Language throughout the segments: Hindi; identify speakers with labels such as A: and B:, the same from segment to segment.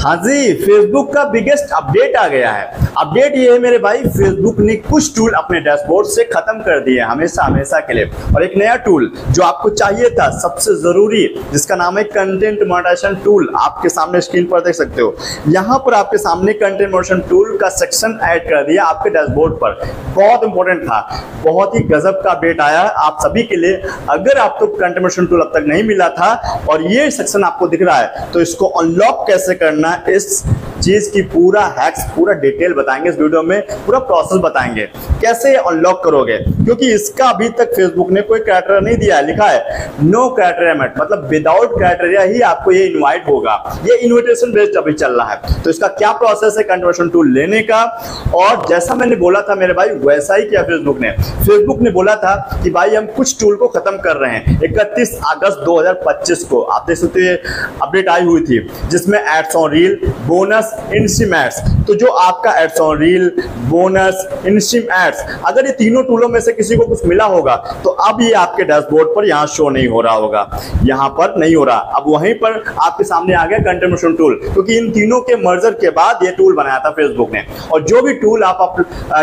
A: हाँ जी, फेसबुक का बिगेस्ट अपडेट आ गया है। अपडेट ये है मेरे भाई, फेसबुक ने कुछ टूल अपने डैशबोर्ड से खत्म कर दिए हमेशा हमेशा के लिए, और एक नया टूल जो आपको चाहिए था सबसे जरूरी, जिसका नाम है कंटेंट मॉडरेशन टूल, आपके सामने स्क्रीन पर देख सकते हो। यहाँ पर आपके सामने कंटेंट मॉडरेशन टूल का सेक्शन ऐड कर दिया आपके डैशबोर्ड पर। बहुत इंपॉर्टेंट था, बहुत ही गजब का अपडेट आया है आप सभी के लिए। अगर आपको कंटेंट मॉडरेशन टूल अब तक नहीं मिला था और ये सेक्शन आपको दिख रहा है, तो इसको अनलॉक कैसे करना, इस चीज की पूरा हैक्स, पूरा डिटेल बताएंगे इस वीडियो में, पूरा प्रोसेस बताएंगे कैसे अनलॉक करोगे, क्योंकि इसका अभी तक फेसबुक ने कोई क्राइटेरिया नहीं दिया है। लिखा है नो क्राइटेरिया मेट, मतलब विदाउट क्राइटेरिया ही आपको ये इनवाइट होगा। ये इनविटेशन बेस्ड अभी चल रहा है। तो इसका क्या प्रोसेस है कन्वर्शन टूल लेने का, और जैसा मैंने बोला था मेरे भाई वैसा ही किया फेसबुक ने बोला था कि भाई हम कुछ टूल को खत्म कर रहे हैं 31 अगस्त 2025 को। आप देख सकते हैं अपडेट आई हुई थी, जिसमें ads on reel, bonus, in stream ads. तो जो आपका ads on reel, bonus, in stream ads, अगर ये तीनों टूलों में से किसी को कुछ मिला होगा तो अब ये आपके डैशबोर्ड पर यहाँ शो नहीं हो रहा होगा, यहाँ पर नहीं हो रहा। अब वहीं पर आपके सामने आ गया कंटेंट मॉडरेशन टूल, क्योंकि इन तीनों के मर्जर के बाद ये टूल बनाया था फेसबुक ने। और जो भी टूल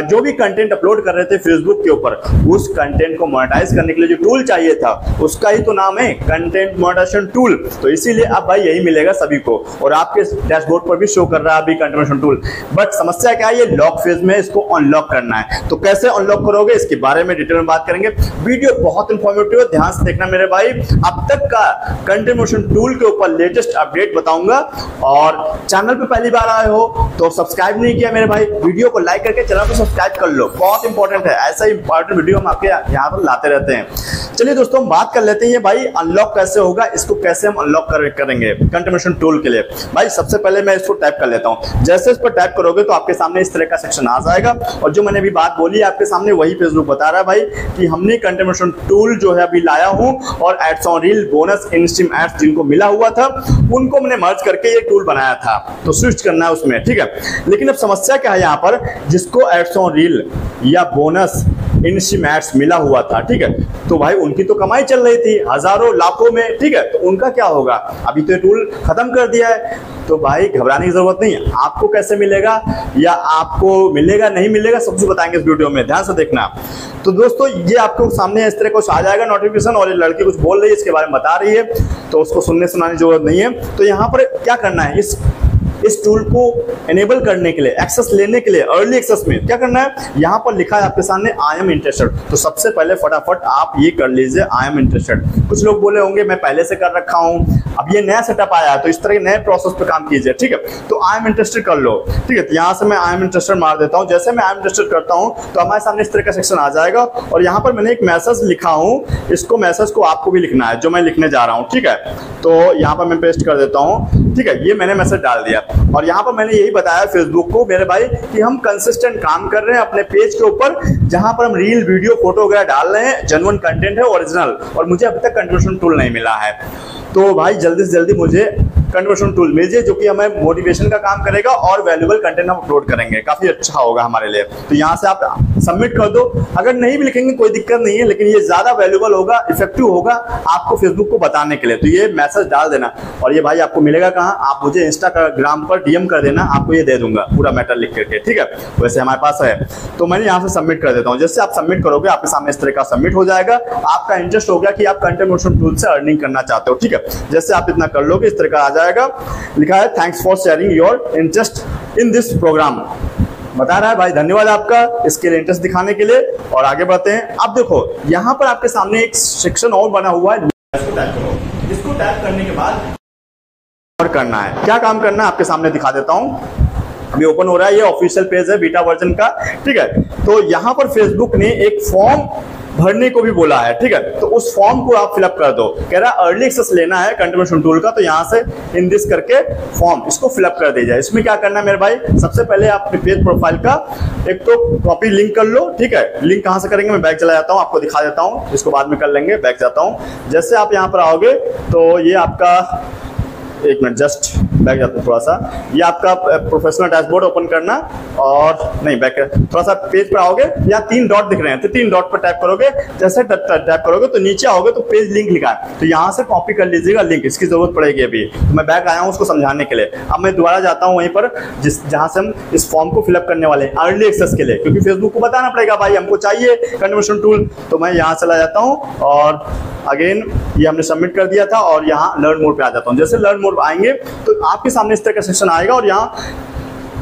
A: जो भी कंटेंट अपलोड कर रहे थे फेसबुक के ऊपर, उस कंटेंट को मोनेटाइज करने के लिए जो टूल चाहिए था उसका ही तो नाम है कंटेंट मॉडरेशन टूल। तो इसीलिए अब भाई यही मिलेगा सभी को, और आपके डैशबोर्ड पर भी शो कर रहा है अभी कंटेंट मॉडरेशन टूल। बट समस्या क्या है, ये लॉक फेज में, इसको अनलॉक करना है। तो कैसे अनलॉक करोगे इसके बारे में डिटेल में बात करेंगे। वीडियो बहुत इंफॉर्मेटिव है, ध्यान से देखना मेरे भाई। अब तक का कंटेंट मॉडरेशन टूल के ऊपर लेटेस्ट अपडेट बताऊंगा, और चैनल पे पहली बार आए हो तो सब्सक्राइब नहीं किया मेरे भाई, वीडियो को लाइक करके चैनल को सब्सक्राइब कर लो, बहुत इंपॉर्टेंट है। ऐसा ही इंपॉर्टेंट वीडियो हम आपके यहाँ पर लाते रहते हैं। चलिए दोस्तों हम बात कर लेते हैं भाई अनलॉक कैसे होगा, इसको कैसे हम अनलॉक करेंगे कंटेंट मॉडरेशन टूल के लिए। भाई सबसे पहले मैं इसको टाइप कर लेता हूँ। जैसे इस पर टाइप करोगे तो आपके सामने इस तरह का सेक्शन आ जाएगा, और जो मैंने अभी बात बोली आपके सामने वही फेसबुक बता रहा है भाई कि हमने कंटेंट मॉडरेशन टूल जो है अभी लाया हूं, और ads on reel, bonus, in stream ads जिनको मिला हुआ था उनको मैंने मर्ज करके ये टूल बनाया था। तो स्विच करना है उसमें, ठीक है। लेकिन अब समस्या क्या है, यहाँ पर जिसको एड्स ऑन रील या बोनस, इनस्ट्रीम एड्स मिला हुआ था, ठीक है, तो भाई उनकी तो कमाई चल रही थी हजारों लाखों में, ठीक है, तो उनका क्या होगा। अभी तो ये टूल खत्म कर दिया है, तो भाई घबराने की जरूरत नहीं है। आपको कैसे मिलेगा, या आपको मिलेगा नहीं मिलेगा, सब कुछ बताएंगे इस वीडियो में, ध्यान से देखना। तो दोस्तों ये आपको सामने इस तरह कुछ आ जाएगा नोटिफिकेशन, और ये लड़की कुछ बोल रही है इसके बारे में बता रही है, तो उसको सुनने सुनाने की जरूरत नहीं है। तो यहाँ पर क्या करना है, इस टूल को एनेबल करने के लिए, एक्सेस लेने के लिए, अर्ली एक्सेस में क्या करना है, यहाँ पर लिखा है आपके सामने आई एम इंटरेस्टेड। तो सबसे पहले फटाफट आप ये कर लीजिए आई एम इंटरेस्टेड। कुछ लोग बोले होंगे मैं पहले से कर रखा हूँ, अब ये नया सेटअप आया है, तो इस तरह के नए प्रोसेस पे काम कीजिए, ठीक है। तो आई एम इंटरेस्टेड कर लो, ठीक है। तो यहाँ से मैं आई एम इंटरेस्टेड मार देता हूँ। जैसे मैं आई एम इंटरेस्टेड करता हूँ तो हमारे सामने इस तरह का सेक्शन आ जाएगा, और यहाँ पर मैंने एक मैसेज लिखा हूँ, इसको मैसेज को आपको भी लिखना है जो मैं लिखने जा रहा हूँ, ठीक है। तो यहाँ पर मैं पेस्ट कर देता हूँ, ठीक है। ये मैंने मैसेज डाल दिया, और यहाँ पर मैंने यही बताया फेसबुक को मेरे भाई कि हम कंसिस्टेंट काम कर रहे हैं अपने पेज के ऊपर, जहां पर हम रील, वीडियो, फोटो वगैरह डाल रहे हैं, जेन्युइन कंटेंट है, ओरिजिनल, और मुझे अभी तक कन्वर्शन टूल नहीं मिला है। तो भाई जल्दी से जल्दी मुझे कन्वर्शन टूल मिल जाए, जो कि हमें मोटिवेशन का काम करेगा और वैल्यूएबल कंटेंट हम अपलोड करेंगे, काफी अच्छा होगा हमारे लिए। तो यहाँ से आप सबमिट कर दो। अगर नहीं भी लिखेंगे कोई दिक्कत नहीं है, लेकिन ये ज्यादा वैल्यूएबल होगा, इफेक्टिव होगा आपको फेसबुक को बताने के लिए। तो ये मैसेज डाल देना, और ये भाई आपको मिलेगा कहाँ, आप मुझे इंस्टाग्राम पर डीएम कर देना, आपको ये दे दूंगा पूरा मैटर लिख करके, ठीक है। वैसे हमारे पास है, तो मैंने यहाँ से सबमिट कर देता हूँ। जैसे आप सबमिट करोगे आपके सामने इस तरह का सबमिट हो जाएगा। आपका इंटरेस्ट हो गया कि आप कंटेंट मॉडरेशन टूल से अर्निंग करना चाहते हो, ठीक है। जैसे आप इतना कर लोगे इस तरह का आ जाएगा, लिखा है thanks for sharing your interest in this programme. बता रहा है भाई धन्यवाद आपका इसके लिए, इंटरेस्ट दिखाने के लिए। और आगे बढ़ते हैं। अब देखो यहाँ पर आपके सामने एक सेक्शन और बना हुआ है, इसको टाइप करो। इसको टाइप करने के बाद और करना है, क्या काम करना है आपके सामने दिखा देता हूँ। अभी ओपन हो रहा है, ये ऑफिशियल पेज है बीटा वर्जन का, ठीक है। तो यहाँ पर फेसबुक ने एक फॉर्म भरने को भी बोला है, ठीक है। तो उस फॉर्म को आप फिलअप कर दो। कह रहा है अर्ली एक्सेस लेना है कंटेंट मॉडरेशन टूल का, तो यहाँ से इन दिस करके फॉर्म इसको फिलअप कर दीजिए। इसमें क्या करना है मेरे भाई, सबसे पहले आप अपने पेज प्रोफाइल का एक तो कॉपी लिंक कर लो, ठीक है। लिंक कहाँ से करेंगे, मैं बैक चला जाता हूँ, आपको दिखा देता हूँ, इसको बाद में कर लेंगे। बैक जाता हूँ, जैसे आप यहाँ पर आओगे तो ये आपका एक मिनट जस्ट बैक जाता हूँ थोड़ा सा। ये आपका प्रोफेशनल डैशबोर्ड ओपन करना और नहीं बैक थोड़ा सा पेज पर आओगे, यहाँ 3 डॉट दिख रहे हैं तो 3 डॉट पर टैप करोगे। जैसे टैप करोगे तो नीचे आओगे तो पेज लिंक लिखा है, तो यहाँ से कॉपी कर लीजिएगा लिंक, इसकी जरूरत पड़ेगी अभी। तो मैं बैक आया हूँ उसको समझाने के लिए। अब मैं दोबारा जाता हूँ वहीं पर जहाँ से हम इस फॉर्म को फिलअप करने वाले हैं अर्ली एक्सेस के लिए, क्योंकि फेसबुक को बताना पड़ेगा भाई हमको चाहिए कंटिन्यूएशन टूल। तो मैं यहाँ चला जाता हूँ और अगेन ये हमने सबमिट कर दिया था और यहाँ लर्न मोड पे आ जाता हूँ। जैसे लर्न मोड आएंगे तो आपके सामने इस तरह का सेक्शन आएगा और यहाँ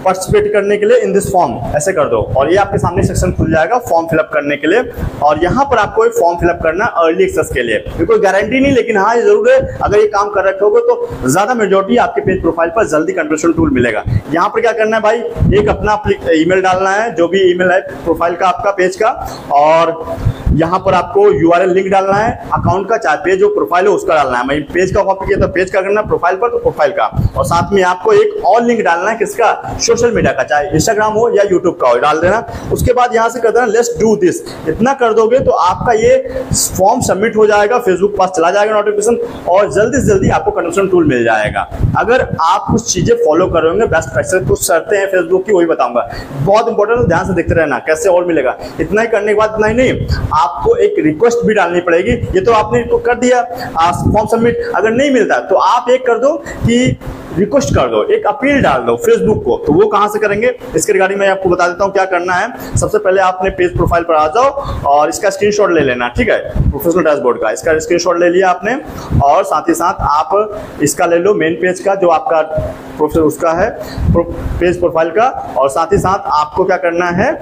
A: पार्टिसिपेट करने के लिए इन दिस फॉर्म ऐसे कर दो और ये आपके सामने सेक्शन खुल जाएगा फॉर्म फिलअप करने के लिए। और यहाँ पर आपको एक फॉर्म फिलअप करना अर्ली एक्सेस के लिए, कोई गारंटी नहीं, लेकिन हाँ ये जरूर है अगर ये काम कर रखे होगे तो ज्यादा मेजोरिटी आपके पेज प्रोफाइल पर जल्दी कंटिन्यूएशन टूल मिलेगा। यहाँ पर क्या करना है भाई, एक अपना ईमेल डालना है, जो भी ईमेल है प्रोफाइल का आपका पेज का, और यहाँ पर आपको URL लिंक डालना है अकाउंट का, चाहे पेज जो प्रोफाइल है उसका डालना है। मैं पेज का कॉपी किया तो पेज का करना, प्रोफाइल पर तो प्रोफाइल का, और साथ में आपको एक और लिंक डालना है किसका, सोशल मीडिया का, चाहे इंस्टाग्राम हो या यूट्यूब का हो, डाल देना। उसके बाद यहाँ से कर देना लेट्स डू दिस। इतना कर दोगे तो आपका ये फॉर्म सबमिट हो जाएगा, फेसबुक पास चला जाएगा नोटिफिकेशन और जल्दी से जल्दी आपको कंटिन्यूएशन टूल मिल जाएगा। अगर आप कुछ चीजें फॉलो करोगे, बेस्ट प्रैक्टिस कुछ शर्तें हैं फेसबुक की वही बताऊंगा, बहुत इंपॉर्टेंट है, ध्यान से देखते रहना कैसे और मिलेगा। इतना ही करने के बाद इतना ही नहीं, आपको एक रिक्वेस्ट भी डालनी पड़ेगी। ये तो आपने कर दिया फॉर्म सबमिट, अगर नहीं मिलता तो आप एक कर दो कि रिक्वेस्ट कर दो, एक अपील डाल दो फेसबुक को। तो वो कहां से करेंगे इसके रिगार्डिंग मैं आपको बता देता हूं क्या करना है। सबसे पहले आपने पेज प्रोफाइल पर आ जाओ और इसका स्क्रीनशॉट ले लेना, ठीक है, प्रोफेशनल डैशबोर्ड का इसका स्क्रीनशॉट ले लिया आपने, और साथ ही साथ आप इसका ले लो मेन पेज का जो आपका प्रोफेशनल उसका है पेज प्रोफाइल का, और साथ ही साथ आपको क्या करना है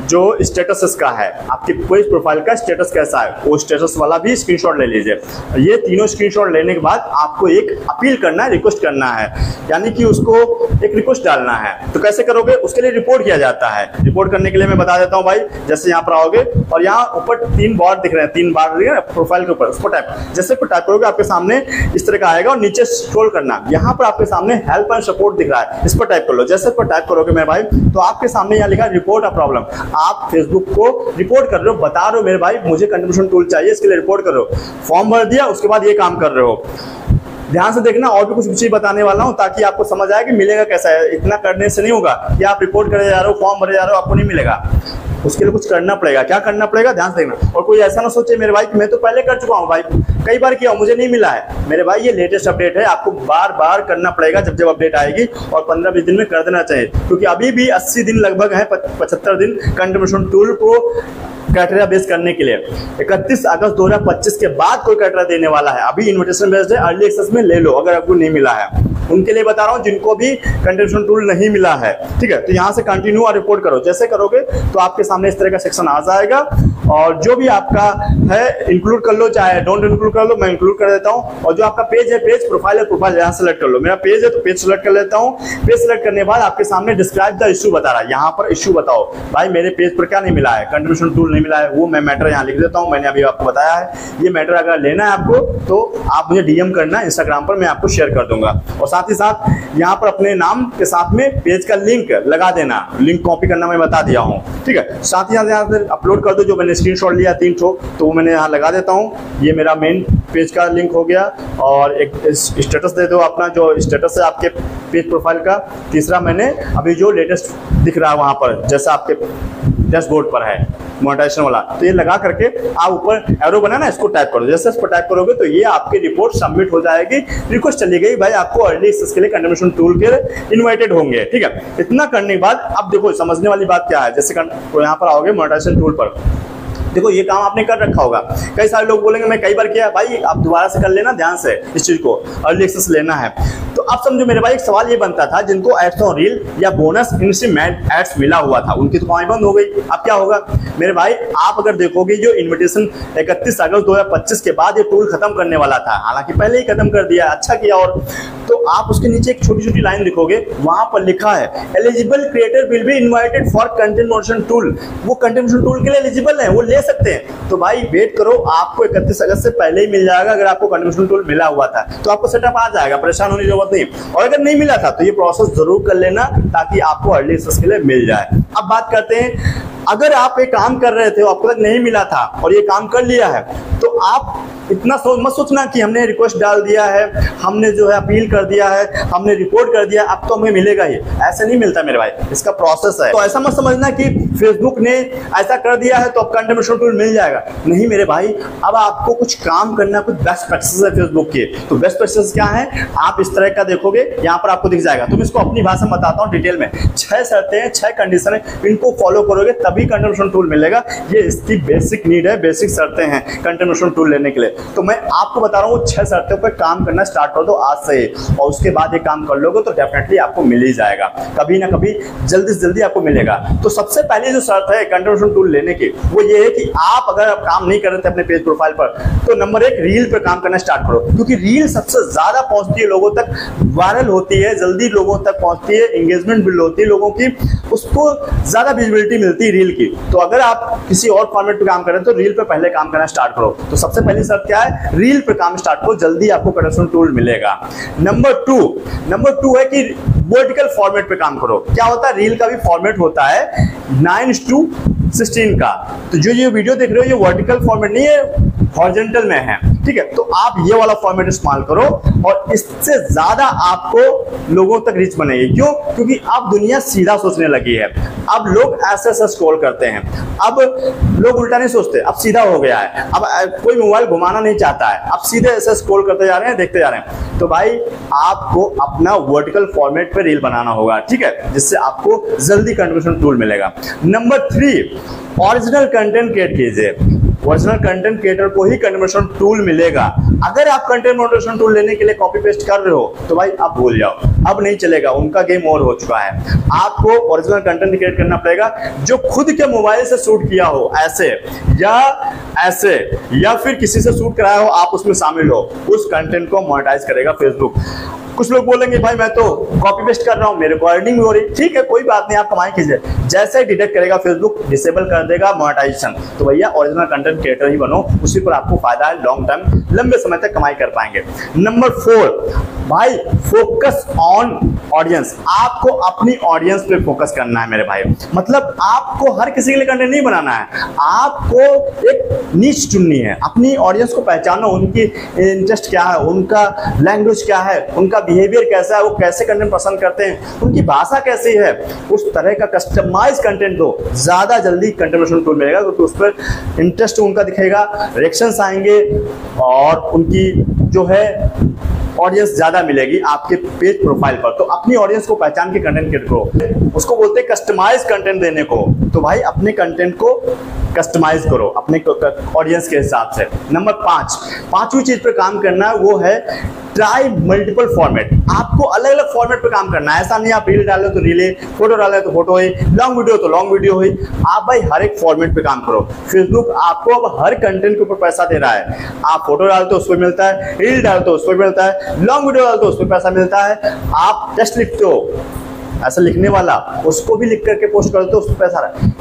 A: जो स्टेटस इसका है, आपके पेज प्रोफाइल का स्टेटस कैसा है वो स्टेटस वाला भी स्क्रीनशॉट ले लीजिए। ये तीनों स्क्रीनशॉट लेने के बाद आपको एक अपील करना है, रिक्वेस्ट करना है, यानी कि उसको एक रिक्वेस्ट डालना है। तो कैसे करोगे, उसके लिए रिपोर्ट किया जाता है। रिपोर्ट करने के लिए मैं बता देता हूँ भाई, जैसे यहाँ पर आओगे और यहाँ ऊपर 3 बार दिख रहे हैं, 3 बार दिख रहे हैं प्रोफाइल के ऊपर, उसको टाइप जैसे टाइप करोगे आपके सामने इस तरह का आएगा और नीचे स्क्रॉल करना, यहाँ पर आपके सामने हेल्प एंड सपोर्ट दिख रहा है, इस पर टाइप कर लो। जैसे पर टाइप करोगे मेरे भाई तो आपके सामने यहाँ लिखा रिपोर्ट अ प्रॉब्लम, आप फेसबुक को रिपोर्ट कर रहे हो, बता रहे हो मेरे भाई मुझे कंटिन्यूएशन टूल चाहिए, इसके लिए रिपोर्ट कर रहे हो, फॉर्म भर दिया उसके बाद ये काम कर रहे हो। ध्यान से देखना, और भी कुछ चीज बताने वाला हूं ताकि आपको समझ आए कि मिलेगा कैसा है। इतना करने से नहीं होगा कि आप रिपोर्ट करे जा रहे हो, फॉर्म भरे जा रहे हो, आपको नहीं मिलेगा, उसके लिए कुछ करना पड़ेगा। क्या करना पड़ेगा ध्यान से देखना, और कोई ऐसा ना सोचे मेरे भाई कि मैं तो पहले कर चुका हूं भाई, कई बार किया मुझे नहीं मिला है। मेरे भाई ये लेटेस्ट अपडेट है, आपको बार बार करना पड़ेगा जब जब अपडेट आएगी, और 15-20 दिन में कर देना चाहिए, क्योंकि अभी भी 80 दिन लगभग है, 75 दिन कंटिन्यूएशन टूल को क्राइटेरिया बेस करने के लिए। 31 अगस्त 2025 के बाद कोई क्राइटेरिया देने वाला है, अभी इन्विटेशन बेस्ड है, अर्ली एक्सेस में ले लो अगर आपको नहीं मिला है। उनके लिए बता रहा हूं जिनको भी कंटिन्यूएशन टूल नहीं मिला है, ठीक है। तो यहां से कंटिन्यू और रिपोर्ट करो, जैसे करोगे तो आपके सामने इस तरह का सेक्शन आ जाएगा, और जो भी आपका है इंक्लूड कर लो, चाहे डोंट इंक्लूड कर लो, मैं इंक्लूड कर देता हूं। और जो आपका पेज है, पेज प्रोफाइल है, प्रोफाइल यहां सेलेक्ट कर लो, मेरा पेज है तो पेज सेलेक्ट कर लेता हूं। पेज सेलेक्ट करने के बाद आपके सामने डिस्क्राइब द इशू बता रहा है, यहाँ पर इशू बताओ भाई मेरे पेज पर क्या नहीं मिला है, कंटिन्यूएशन टूल नहीं मिला है, वो मैं मैटर यहाँ लिख देता हूँ, मैंने अभी आपको बताया है। ये मैटर अगर लेना है आपको तो आप मुझे डीएम करना इंस्टाग्राम पर, मैं आपको शेयर कर दूंगा। और साथ ही साथ यहाँ पर अपने नाम के साथ में पेज का लिंक लगा देना, लिंक कॉपी करना मैं बता दिया हूँ, ठीक है। साथ ही साथ यहाँ से अपलोड कर दो, जो मैंने स्क्रीनशॉट लिया 3 ठो, तो वो मैंने यहाँ लगा देता हूँ। ये मेरा मेन पेज का लिंक हो गया, और एक स्टेटस दे दो अपना, जो स्टेटस है आपके पेज प्रोफाइल का। तीसरा मैंने अभी जो लेटेस्ट दिख रहा है वहां पर, जैसा आपके डैशबोर्ड पर है मोनेटाइजेशन वाला, तो ये लगा करके आप ऊपर एरो बना ना, इसको टाइप करो। जैसे इसको टाइप करोगे तो ये आपकी रिपोर्ट सबमिट हो जाएगी, रिक्वेस्ट चली गई भाई, आपको अर्ली एक्सेस के लिए कंटिन्यूएशन टूल के इनवाइटेड होंगे, ठीक है। इतना करने के बाद अब देखो समझने वाली बात क्या है, जैसे तो यहाँ पर आओगे मोनेटाइजेशन टूल पर, देखो ये काम आपने कर रखा होगा। कई सारे लोग बोलेंगे मैं कई बार किया, भाई आप दोबारा से कर लेना ध्यान से, इस चीज को अर्ली एक्सेस लेना है। तो अब समझो मेरे भाई एक सवाल ये बनता था, जिनको एड्स ऑन रील या बोनस इंस्ट्रीमेंट एड्स मिला हुआ था उनकी तो कमाई बंद हो गई। अब क्या होगा मेरे भाई, आप अगर देखोगे जो इन्विटेशन 31 अगस्त 2025 के बाद ये टूल खत्म करने वाला था, हालांकि पहले ही खत्म कर दिया, अच्छा किया। और तो आप उसके नीचे एक छोटी छोटी लाइन लिखोगे, वहां पर लिखा है eligible creator will be invited for continuation tool. वो कंटिन्यूएशन टूल के लिए एलिजिबल है, वो ले सकते हैं। तो भाई वेट करो, आपको 31 अगस्त से पहले ही मिल जाएगा। अगर आपको कंटिन्यूएशन टूल मिला हुआ था तो आपको सेटअप आ जाएगा, परेशान होने की जरूरत नहीं। और अगर नहीं मिला था तो ये प्रोसेस जरूर कर लेना ताकि आपको अर्ली एक्सेस के लिए मिल जाए। अब बात करते हैं अगर आप एक काम कर रहे थे, आपको तक नहीं मिला था और ये काम कर लिया है, तो आप इतना मत सोचना कि हमने रिक्वेस्ट डाल दिया है, हमने जो है अपील कर दिया है, हमने रिपोर्ट कर दिया, अब तो हमें मिलेगा ही। ऐसा नहीं मिलता मेरे भाई, इसका प्रोसेस है। तो ऐसा मत समझना कि फेसबुक ने ऐसा कर दिया है तो अब कंट्रीब्यूशन टूल मिल जाएगा। नहीं मेरे भाई, अब आपको कुछ काम करना, कुछ बेस्ट प्रैक्टिस है फेसबुक के। तो बेस्ट प्रैक्टिस क्या है, आप इस तरह का देखोगे, यहाँ पर आपको दिख जाएगा। तो मैं इसको अपनी भाषा में बताता हूँ डिटेल में। 6 शर्तें हैं, 6 कंडीशन है, इनको फॉलो करोगे तभी कंट्रीब्यूशन टूल मिलेगा। ये इसकी बेसिक नीड है, बेसिक शर्तें हैं कंट्रीब्यूशन टूल लेने के लिए। तो मैं आपको बता रहा हूँ 6 शर्तों पर काम करना स्टार्ट कर दो आज से ही, और उसके बाद ये काम कर लोगे तो डेफिनेटली आपको मिल ही जाएगा, कभी ना कभी जल्दी से जल्दी आपको मिलेगा। तो सबसे पहली जो शर्त है कंट्रीब्यूशन टूल लेने की, वो ये है कि आप अगर आप काम नहीं कर रहे थे अपने पेज प्रोफाइल पर, तो नंबर 1 रील पर काम करना स्टार्ट करो, क्योंकि रील सबसे ज्यादा पहुंचती है लोगों तक, वायरल होती है, जल्दी लोगों तक पहुंचती है, एंगेजमेंट बिल्ड होती है लोगों की, उसको ज्यादा विजिबिलिटी मिलती है रील की। तो अगर आप किसी और फॉर्मेट पे काम कर रहे हैं तो रील पे पहले काम करना स्टार्ट करो। तो सबसे पहली शर्त क्या है, रील पे काम स्टार्ट करो, जल्दी आपको कंट्रीब्यूशन टूल मिलेगा। नंबर 2 है कि वर्टिकल फॉर्मेट पे काम करो। क्या होता है, रील का भी फॉर्मेट होता है 9:16 का। तो जो ये वीडियो देख रहे हो ये वर्टिकल फॉर्मेट नहीं है, हॉरिजॉन्टल में है, ठीक है। तो आप ये वाला फॉर्मेट इस्तेमाल करो और इससे ज्यादा आपको लोगों तक रीच बनेगी। क्यों? क्योंकि अब दुनिया सीधा सोचने लगी है। अब लोग ऐसे स्क्रॉल करते हैं, अब लोग उल्टा नहीं सोचते, अब सीधा हो गया है। अब कोई मोबाइल घुमाना नहीं चाहता है, अब सीधे ऐसे स्क्रॉल करते जा रहे हैं, देखते जा रहे हैं। तो भाई आपको अपना वर्टिकल फॉर्मेट पे रील बनाना होगा, ठीक है, जिससे आपको जल्दी कंट्रीब्यूशन टूल मिलेगा। नंबर 3, ओरिजिनल कंटेंट क्रिएट कीजिए। ओरिजिनल कंटेंट क्रिएटर को ही कंट्रीब्यूशन टूल मिलेगा। अगर आप कंटेंट मॉडरेशन टूल लेने के लिए कॉपी पेस्ट कर रहे हो तो भाई आप भूल जाओ, अब नहीं चलेगा, उनका गेम ओवर हो चुका है। आपको ओरिजिनल कंटेंट क्रिएट करना पड़ेगा जो खुद के मोबाइल से शूट किया हो, ऐसे या फिर किसी से शूट कराया हो, आप उसमें शामिल हो, उस कंटेंट को मोनेटाइज करेगा फेसबुक। कुछ लोग बोलेंगे भाई मैं तो कॉपी पेस्ट कर रहा हूं, मेरे को अर्निंग भी हो रही, ठीक है, कोई बात नहीं, आप कमाई कीजिए। जैसे ही डिटेक्ट करेगा फेसबुक, डिसेबल कर देगा मोनेटाइजेशन। तो भैया ओरिजिनल कंटेंट क्रिएटर ही बनो, उसी पर आपको फायदा है, लॉन्ग टर्म, लंबे समय तक कमाई कर पाएंगे। नंबर 4 भाई, फोकस ऑन ऑडियंस। आपको अपनी ऑडियंस पे फोकस करना है मेरे भाई। मतलब आपको हर किसी के लिए कंटेंट नहीं बनाना है, आपको एक नीश चुननी है, अपनी ऑडियंस को पहचानो, उनकी इंटरेस्ट क्या है, उनका लैंग्वेज क्या है, उनका बिहेवियर कैसा है, वो कैसे कंटेंट पसंद करते हैं, उनकी भाषा कैसी है, उस तरह का कस्टमाइज कंटेंट दो, ज्यादा जल्दी कंट्रीब्यूशन टूल मिलेगा, क्योंकि उस पर इंटरेस्ट उनका दिखेगा, रिएक्शंस आएंगे और उनकी जो है ऑडियंस ज्यादा मिलेगी आपके पेज प्रोफाइल पर। तो अपनी ऑडियंस को पहचान के कंटेंट क्रिएट करो, उसको बोलते हैं कस्टमाइज कंटेंट देने को। तो भाई अपने कंटेंट को कस्टमाइज करो अपने ऑडियंस के हिसाब से। नंबर 5, पांचवी चीज पे काम करना है, वो है ट्राई मल्टीपल फॉर्मेट। आपको अलग अलग फॉर्मेट पे काम करना है। ऐसा नहीं आप रील डाले तो रीले, फोटो डाले तो फोटो है, लॉन्ग वीडियो तो लॉन्ग वीडियो है। आप भाई हर एक फॉर्मेट पे काम करो। फेसबुक आपको अब हर कंटेंट के ऊपर पैसा दे रहा है। आप फोटो डालते हो उस पर मिलता है, रील डालते हो उस पर मिलता है, लॉन्ग वीडियो डालते हो उस पर पैसा मिलता है, आप टेक्स्ट लिखते हो, ऐसा लिखने वाला उसको भी लिख करके पोस्ट करते हो, उस पर पैसा आ रहा है।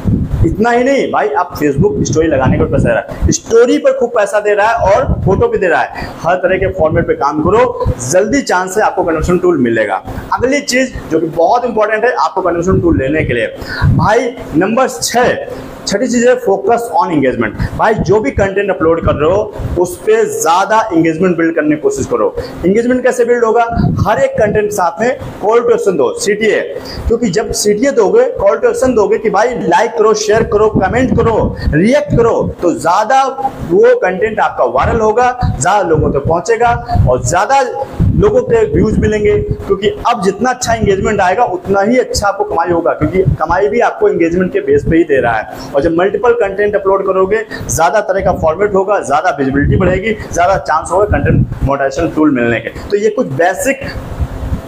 A: इतना ही नहीं भाई, आप फेसबुक स्टोरी लगाने का पैसा दे रहा है, स्टोरी पर खूब पैसा दे रहा है और फोटो भी दे रहा है। हर तरह के फॉर्मेट पे काम करो, जल्दी चांस है आपको कंट्रीब्यूशन टूल मिलेगा। अगली चीज जो कि बहुत इंपॉर्टेंट है आपको कंट्रीब्यूशन टूल लेने के लिए भाई, नंबर 6 चीज है फोकस ऑन एंगेजमेंट। भाई जो भी कंटेंट अपलोड कर रहे हो उस पर ज्यादा एंगेजमेंट बिल्ड करने की कोशिश करो। एंगेजमेंट कैसे बिल्ड होगा? हर एक कंटेंट के साथ में कॉल टू एक्शन दो, CTA, क्योंकि जब CTA दोगे, कॉल टू एक्शन दोगे कि भाई लाइक करो, शेयर करो, कमेंट करो, रिएक्ट करो, तो ज्यादा वो कंटेंट आपका वायरल होगा, ज्यादा लोगों तक पहुंचेगा और ज्यादा लोगों के व्यूज मिलेंगे। क्योंकि अब जितना अच्छा एंगेजमेंट आएगा उतना ही अच्छा आपको कमाई होगा, क्योंकि कमाई भी आपको एंगेजमेंट के बेस पे ही दे रहा है। और जब मल्टीपल कंटेंट अपलोड करोगे, ज्यादा तरह का फॉर्मेट होगा, ज्यादा विजिबिलिटी बढ़ेगी, ज्यादा चांस होगा कंटेंट मोनेटाइजेशन टूल मिलने के। तो ये कुछ बेसिक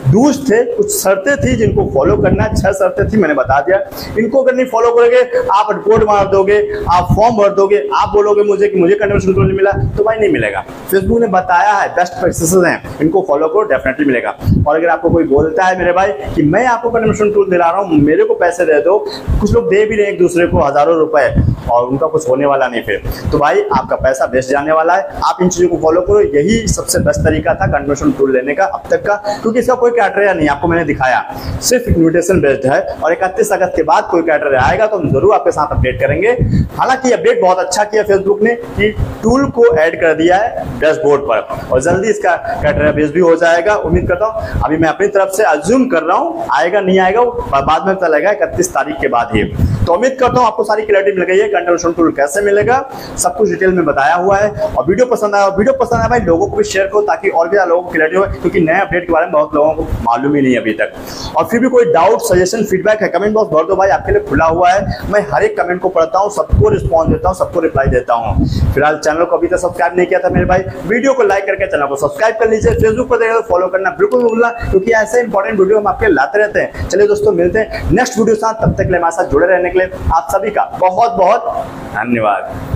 A: रूल्स थे, कुछ शर्तें थी जिनको फॉलो करना है। 6 शर्तें थी, मैंने बता दिया। इनको अगर नहीं फॉलो करोगे, आप रिपोर्ट मार दोगे, आप फॉर्म भर दोगे, आप बोलोगे मुझे कि मुझे कंट्रीब्यूशन टूल नहीं मिला, तो भाई नहीं मिलेगा। फेसबुक ने बताया है, बेस्ट प्रैक्टिसेस हैं, इनको फॉलो करो, डेफिनेटली मिलेगा। और अगर आपको कोई बोलता है मेरे भाई कि मैं आपको कंट्रीब्यूशन टूल दिला रहा हूँ, मेरे को पैसे दे दो, कुछ लोग दे भी रहे एक दूसरे को हजारों रुपए और उनका कुछ होने वाला नहीं, फिर तो भाई आपका पैसा वेस्ट जाने वाला है। आप इन चीजों को फॉलो करो, यही सबसे बेस्ट तरीका था कंट्रीब्यूशन टूल लेने का अब तक का, क्योंकि इसका कोई क्राइटेरिया नहीं, आपको मैंने दिखाया, सिर्फ इन्विटेशन बेस्ड है। और 31 अगस्त के बाद कोई क्राइटेरिया आएगा तो हम जरूर आपके साथ अपडेट करेंगे। हालांकि अपडेट बहुत अच्छा किया फेसबुक ने कि टूल को ऐड कर दिया है डैशबोर्ड पर, और जल्दी इसका क्राइटेरिया बेस भी हो जाएगा। उम्मीद करता हूं, अभी मैं अपनी तरफ से अज्यूम कर रहा हूं, आएगा नहीं आएगा वो बाद में चलेगा 31 तारीख के बाद ही। तो उम्मीद करता हूं आपको सारी क्लैरिटी मिल गई है, कंट्रोल टूल कैसे मिलेगा, सब कुछ डिटेल में बताया हुआ है। और वीडियो पसंद आया भाई लोगों को भी शेयर करो, ताकि और भी लोगों को क्लैरिटी हो, क्योंकि नए अपडेट के बारे में बहुत लोगों को मालूम ही नहीं अभी तक। और फिर भी कोई डाउट, सजेशन, फीडबैक है, कमेंट बॉक्स भर दो भाई, आपके लिए खुला हुआ है। मैं हर एक कमेंट को पढ़ता हूं, सबको रिस्पॉन्स देता हूं, सबको रिप्लाई देता हूं। फिलहाल चैनल को अभी तक सब्सक्राइब नहीं किया था मेरे भाई, वीडियो को लाइक करके चैनल को सब्सक्राइब कर लीजिए। फेसबुक पर देखो तो फॉलो करना बिल्कुल मत भूलना, क्योंकि ऐसे इंपॉर्टेंट वीडियो हम आपके लाते रहते हैं। चलिए दोस्तों, मिलते हैं नेक्स्ट वीडियो साथ, तब तक के लिए हमारे साथ जुड़े रहने के लिए आप सभी का बहुत बहुत धन्यवाद।